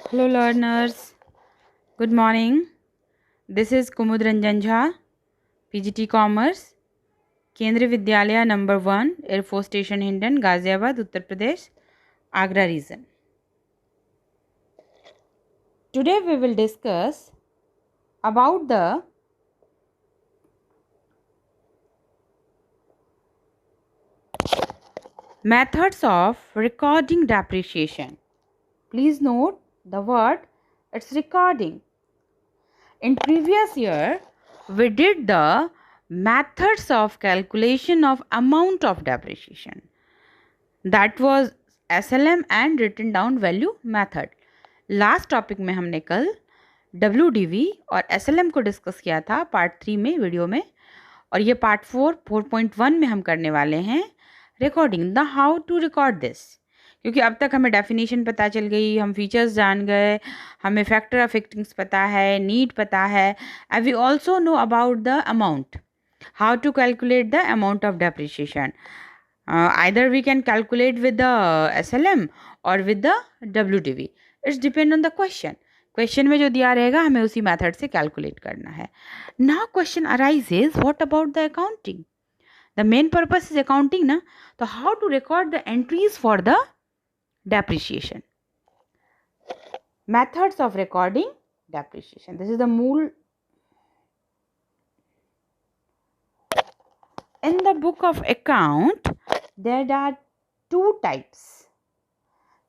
Hello learners, good morning. This is Kumud Ranjan Jha, PGT Commerce, Kendriya Vidyalaya number 1, Air Force Station Hindon, Ghaziabad, Uttar Pradesh, Agra region. Today we will discuss about the methods of recording depreciation. Please note the word, it's recording. In previous year, we did the methods of calculation of amount of depreciation. That was SLM and written down value method. Last topic में हमने कल WDV और SLM को discuss किया था part 3 में video में, और ये पार्ट 4.1 में हम करने वाले हैं recording the how to record this. क्योंकि अब तक हमें डेफिनेशन पता चल गई, हम फीचर्स जान गए, हमें फैक्टर ऑफ फिक्टिंग्स पता है, नीड पता है, and we also know about the amount, how to calculate the amount of depreciation. Either we can calculate with the SLM or with the WDV. It's depend on the question. Question में जो दिया रहेगा हमें उसी method से calculate करना है. Now question arises, what about the accounting? The main purpose is accounting ना, तो how to record the entries for the depreciation. Methods of recording depreciation. This is the मूल. In the book of account, there are two types.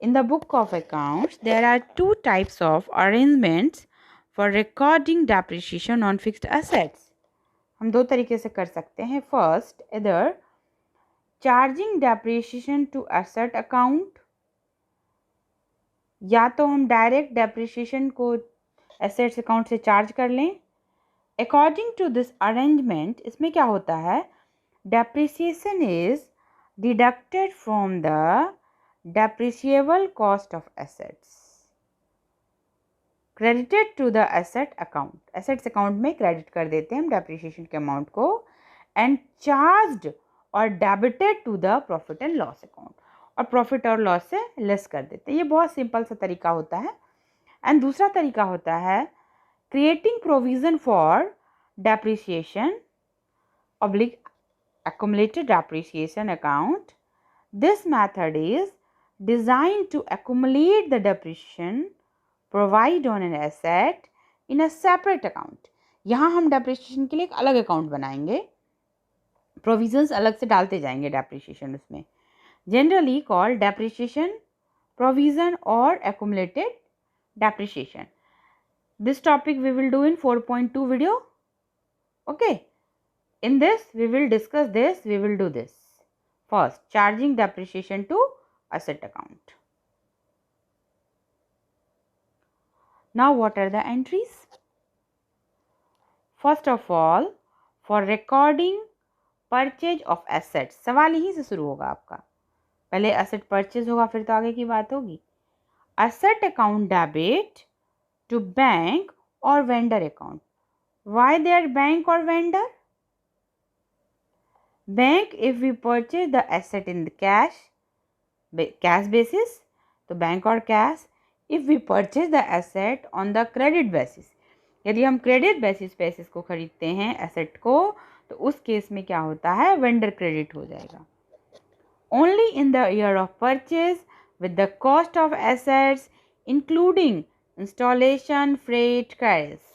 In the book of accounts, there are two types of arrangements for recording depreciation on fixed assets. हम दो तरीके से कर सकते हैं. First, either charging depreciation to asset account, या तो हम डायरेक्ट डेप्रिसिएशन को एसेट्स अकाउंट से चार्ज कर लें. अकॉर्डिंग टू दिस अरेंजमेंट, इसमें क्या होता है, depreciation is deducted from the depreciable cost of assets, credited to the asset account. assets account में credit कर देते हैं हम depreciation के amount को, and charged और debited to the profit and loss account, और profit और loss से less कर देते हैं. ये बहुत सिंपल सा तरीका होता है. एंड दूसरा तरीका होता है creating provision for depreciation oblique accumulated depreciation account. This method is designed to accumulate the depreciation provide on an asset in a separate account. यहाँ हम depreciation के लिए एक अलग अकाउंट बनाएंगे, provisions अलग से डालते जाएंगे depreciation उसमें. Generally called depreciation provision or accumulated depreciation. This topic we will do in 4.2 video. Okay. In this, we will discuss this, we will do this. First, charging depreciation to asset account. Now, what are the entries? First of all, for recording purchase of assets. सवाल यहीं से शुरू होगा आपका. पहले asset purchase होगा, फिर तो आगे की बात होगी. Asset account debit to bank or vendor account. Why there bank or vendor? Bank, if we purchase the asset in the cash basis, तो बैंक और cash. If we purchase the asset on the credit basis, यदि हम credit basis पे इसको खरीदते हैं asset को, तो उस केस में क्या होता है, vendor credit हो जाएगा. Only in the year of purchase with the cost of assets including installation, freight, carriage.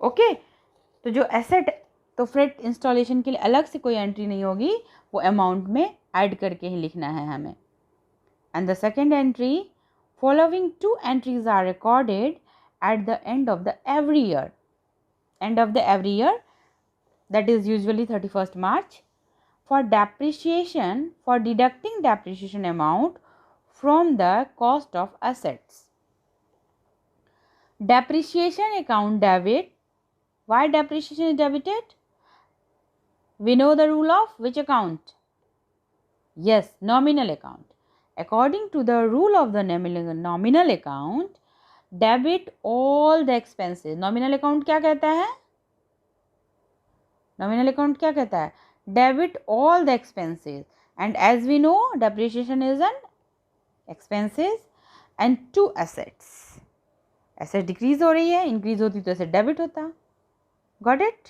Okay, तो जो asset, तो फ्रेट इंस्टॉलेशन के लिए अलग से कोई एंट्री नहीं होगी, वो अमाउंट में ऐड करके ही लिखना है हमें. And the second entry, following two entries are recorded at the end of the every year. End of the every year, that is usually 31st March, for depreciation, for deducting depreciation amount from the cost of assets. Depreciation account debit. Why depreciation is debited? We know the rule of which account? Yes, nominal account. According to the rule of the nominal account, debit all the expenses. Nominal account क्या कहता है? Nominal account क्या कहता है? Debit all the expenses. And as we know, depreciation is an expenses. and 2 assets. Asset decrease हो रही है, increase होती तो एसेट डेबिट होता. Got it.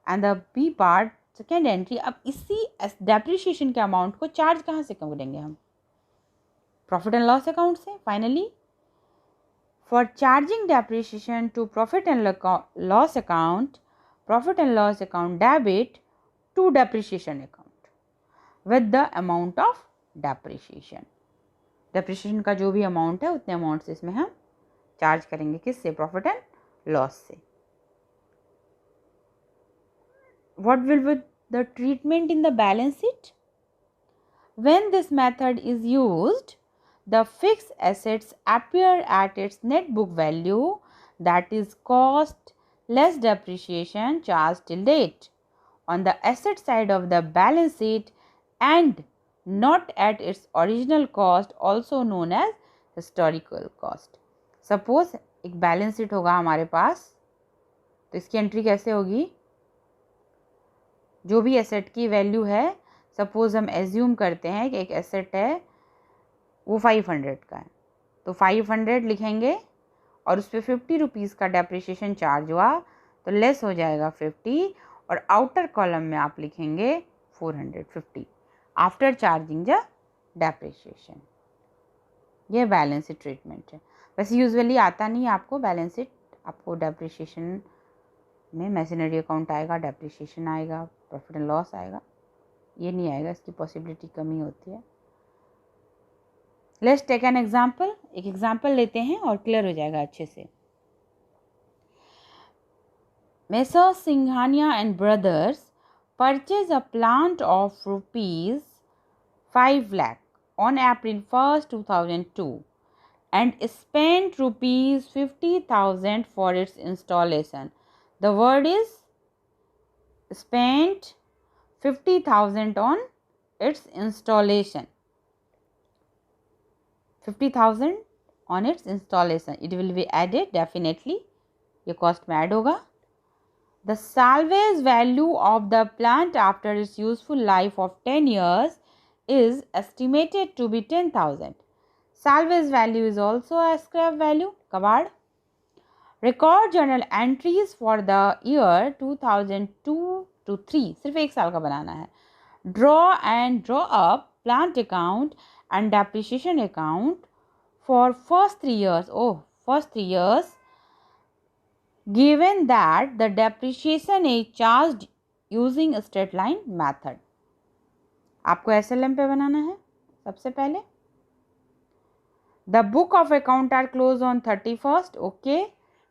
And the B part second entry. अब इसी डेप्रिशिएशन के अमाउंट को चार्ज कहाँ से करेंगे हम? प्रॉफिट एंड लॉस अकाउंट से. Finally for charging depreciation to profit and loss account, profit and loss account debit to depreciation account with the amount of depreciation. Depreciation का जो भी अमाउंट है उतने अमाउंट से इसमें हम चार्ज करेंगे. किससे? प्रॉफिट एंड लॉस से. What will be the treatment in the balance sheet? When this method is used, the fixed assets appear at its net book value, that is cost less depreciation charged till date, on the asset side of the balance sheet and not at its original cost, also known as historical cost. Suppose एक balance sheet होगा हमारे पास, तो इसकी entry कैसे होगी? जो भी asset की वैल्यू है, सपोज हम एज्यूम करते हैं कि एक एसेट है वो 500 का है, तो 500 लिखेंगे और उस पर 50 रुपीज़ का डेप्रिशिएशन चार्ज हुआ तो लेस हो जाएगा 50, और आउटर कॉलम में आप लिखेंगे 450 आफ्टर चार्जिंग द डेप्रिशिएशन. ये बैलेंस शीट ट्रीटमेंट है. वैसे यूजुअली आता नहीं आपको बैलेंस शीट. आपको डेप्रिशिएशन में मैशनरी अकाउंट आएगा, डेप्रिशिएशन आएगा, प्रॉफिट एंड लॉस आएगा. ये नहीं आएगा, इसकी पॉसिबिलिटी कमी होती है. Let's take an example. एक एग्जांपल लेते हैं और क्लियर हो जाएगा अच्छे से. Messrs Singhania and Brothers purchased a plant of rupees 5 lakh on April 1st, 2002 and spent rupees 50,000 for its installation. The word is spent 50,000 on its installation. 50,000 on its installation. It will be added definitely. ये cost में add होगा. The salvage value of the plant after its useful life of 10 years is estimated to be 10,000. Salvage value is also a scrap value. कबाड़. Record journal entries for the year 2002 to 3. सिर्फ एक साल का बनाना है. Draw up plant account and depreciation account for first 3 years. First 3 years. Given that the depreciation is charged using straight line method. आपको SLM पे बनाना है सबसे पहले. The book of account are closed on 31st. Okay.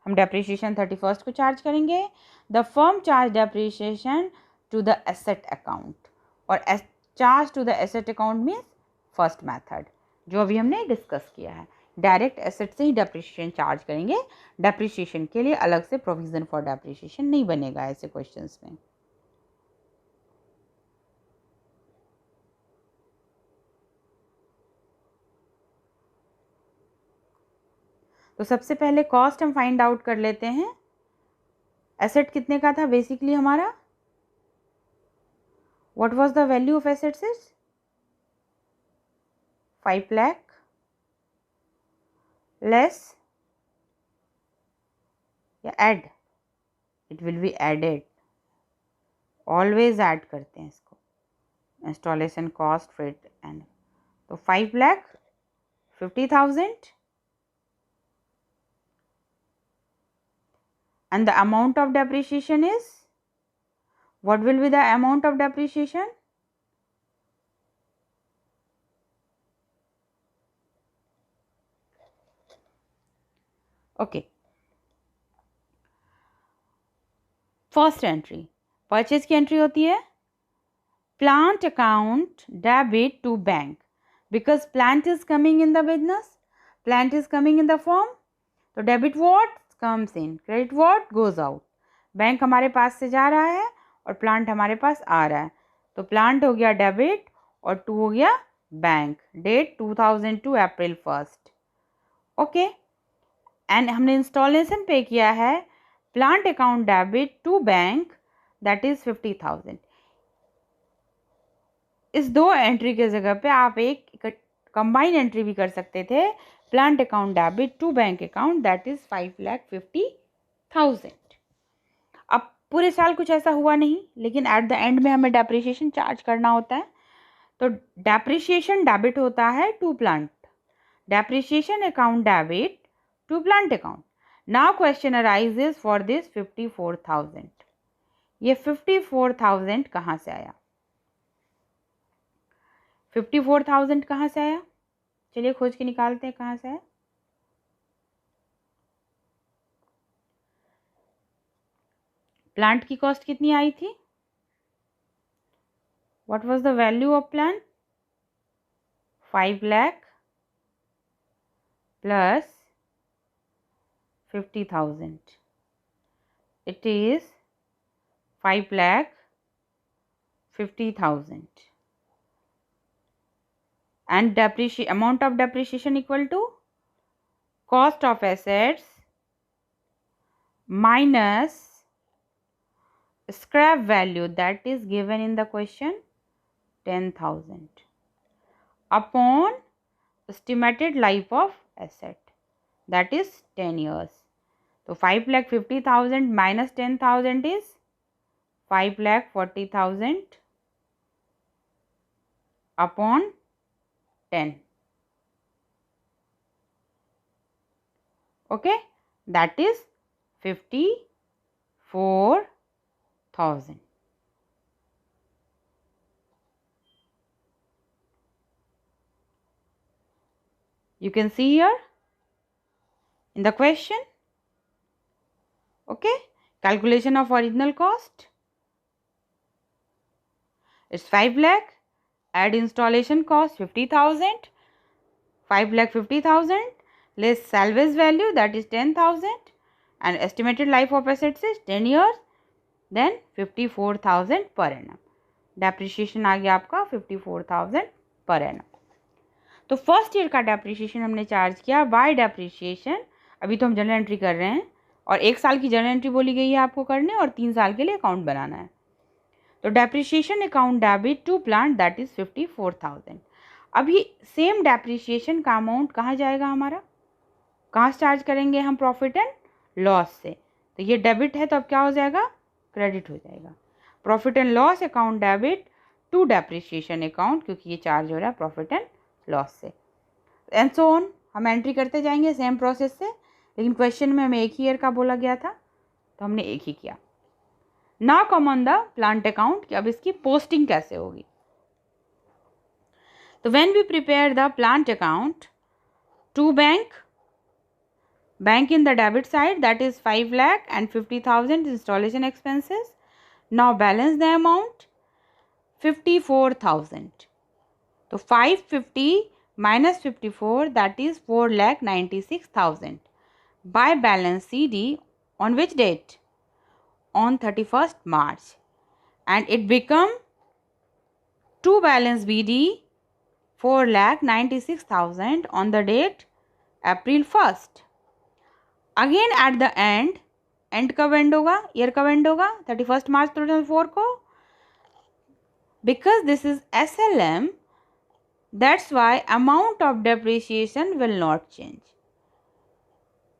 हम depreciation 31st को charge करेंगे. The firm charge depreciation to the asset account. और charge to the asset account means first method, जो अभी हमने डिस्कस किया है. डायरेक्ट एसेट से ही डेप्रिशिएशन चार्ज करेंगे. डेप्रिशिएशन के लिए अलग से प्रोविजन फॉर डेप्रिशिएशन नहीं बनेगा ऐसे क्वेश्चंस में. तो सबसे पहले कॉस्ट हम फाइंड आउट कर लेते हैं. एसेट कितने का था बेसिकली हमारा? What was the value of assets? 5 lakh less या add. It will be added. Always add करते हैं इसको. Installation cost freight and. तो 5 lakh 50,000 and the amount of depreciation is, what will be the amount of depreciation? Okay. First entry purchase की entry होती है. Plant account debit to bank, because plant is coming in the business, plant is coming in the form. तो debit what comes in, credit what goes out. Bank हमारे पास से जा रहा है और प्लांट हमारे पास आ रहा है. तो प्लांट हो गया डेबिट और 2 हो गया bank. Date 2002 April 1st. Okay. And हमने इंस्टॉलेशन पे किया है. Plant account debit to bank, that is 50,000. इस 2 एंट्री के जगह पे आप एक कंबाइन एंट्री भी कर सकते थे. plant account debit to bank account, that is 5,50,000. अब पूरे साल कुछ ऐसा हुआ नहीं, लेकिन एट द एंड में हमें डेप्रिसिएशन चार्ज करना होता है, तो डेप्रिसिएशन डेबिट होता है to plant, depreciation account debit to plant account. Now question arises for this 54,000. ये 54,000 कहाँ से आया? 54,000 कहाँ से आया? चलिए खोज के निकालते हैं कहाँ से आया. प्लांट की कॉस्ट कितनी आई थी? What was the value of plant? 5 lakh plus 50,000. It is 5,50,000. And amount of depreciation equal to cost of assets minus scrap value, that is given in the question, 10,000, upon estimated life of asset, that is 10 years. So 5,50,000 minus 10,000 is 5,40,000 upon 10. Okay, that is 54,000. You can see here in the question. Okay, calculation of original cost. It's 5 lakh. Add installation cost 50,000. 5,50,000 less salvage value, that is 10,000, and estimated life of assets is 10 years. Then 54,000 per annum. Depreciation आ गया आपका 54,000 per annum. तो first year का depreciation हमने charge किया bye depreciation. अभी तो हम general entry कर रहे हैं और 1 साल की जनरल एंट्री बोली गई है आपको करने और 3 साल के लिए अकाउंट बनाना है. तो depreciation account debit to plant, that is 54,000. अभी सेम डेप्रिसिएशन का अमाउंट कहाँ जाएगा हमारा? कहाँ से चार्ज करेंगे हम? प्रॉफिट एंड लॉस से. तो ये डेबिट है तो अब क्या हो जाएगा? क्रेडिट हो जाएगा. Profit and loss account debit to depreciation account, क्योंकि ये चार्ज हो रहा है प्रॉफिट एंड लॉस से. एंड सो ऑन हम एंट्री करते जाएंगे सेम प्रोसेस से, लेकिन क्वेश्चन में हमें एक ही ईयर का बोला गया था तो हमने एक ही किया. Now come on the plant account कि अब इसकी पोस्टिंग कैसे होगी. तो when we prepare the plant account to bank in the debit side, that is 5 lakh and 50,000 installation expenses. Now balance the amount 54,000. So 550 minus 54, that is 4,96,000. By balance CD on which date? On 31st March. And it become to balance BD 4,96,000 on the date April 1st. Again at the end कब end होगा? Year कब end होगा? 31 March 2004 को. Because this is SLM, that's why amount of depreciation will not change.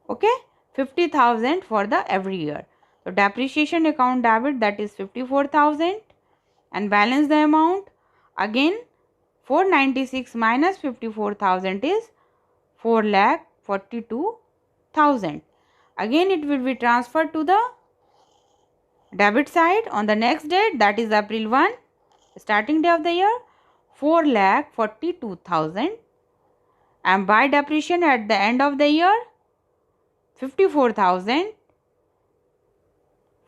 Okay, 50,000 for the every year. तो depreciation account debit, that is 54,000 and balance the amount. Again 496 minus 54,000 is 4,42,000. Again it will be transferred to the debit side on the next date, that is April 1, starting day of the year, 4,42,000. And by depreciation at the end of the year, 54,000.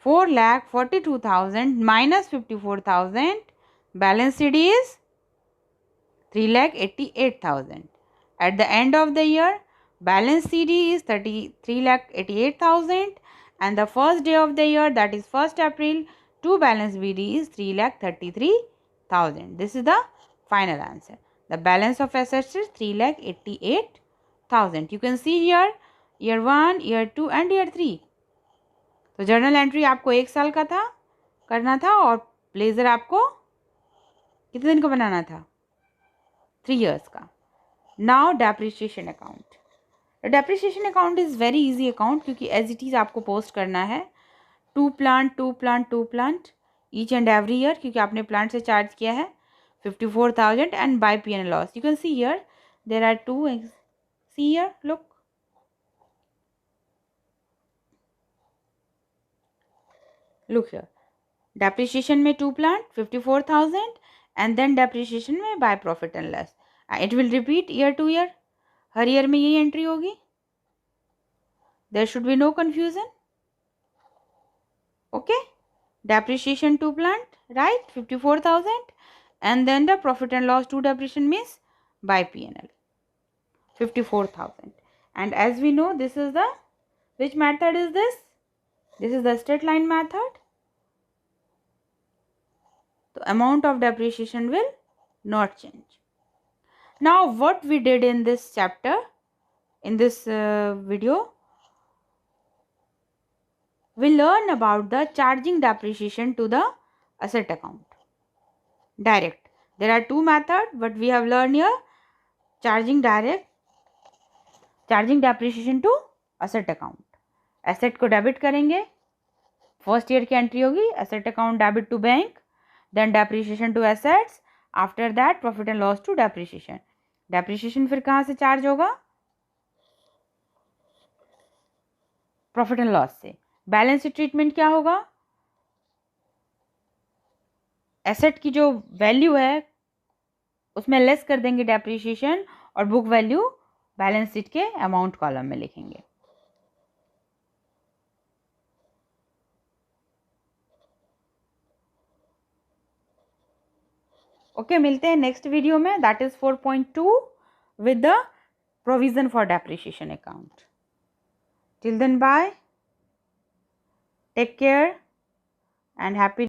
4,42,000 minus 54,000, balance sheet is 3,88,000. At the end of the year, balance CD is 3,88,000 and the first day of the year, that is 1st April, to balance BD is 3,33,000. This is the final answer. The balance of assets is 3,88,000. You can see here year 1, year 2 and year 3. तो journal entry आपको 1 साल का था करना था और blazer आपको कितने दिन का बनाना था? 3 years का. Now depreciation account. Depreciation account is very easy account, क्योंकि एज इट इज़ आपको पोस्ट करना है to plant each and every year, क्योंकि आपने प्लांट से चार्ज किया है 54,000 and by P and loss. You can see here there are two. See here, look here. Depreciation में to plant 54,000 and then depreciation में by profit and loss. It will repeat year to year, her year में यही entry होगी. There should be no confusion. Okay, depreciation to plant, right, 54,000, and then the profit and loss to depreciation means by P&L 54,000. And as we know, this is the, which method is this? This is the straight line method. The amount of depreciation will not change. Now what we did in this chapter, in this video, we learn about the charging depreciation to the asset account direct. There are two methods, but we have learned here charging direct, charging depreciation to asset account. Asset को debit करेंगे, first year की entry होगी, asset account debit to bank, then depreciation to assets, after that profit and loss to depreciation. depreciation फिर कहाँ से charge होगा? Profit and loss से. Balance sheet treatment क्या होगा? एसेट की जो वैल्यू है उसमें लेस कर देंगे डेप्रिसिएशन, और बुक वैल्यू बैलेंस शीट के अमाउंट कॉलम में लिखेंगे. ओके, मिलते हैं नेक्स्ट वीडियो में, that is 4.2 with the provision for depreciation account. Till then bye, take care and happy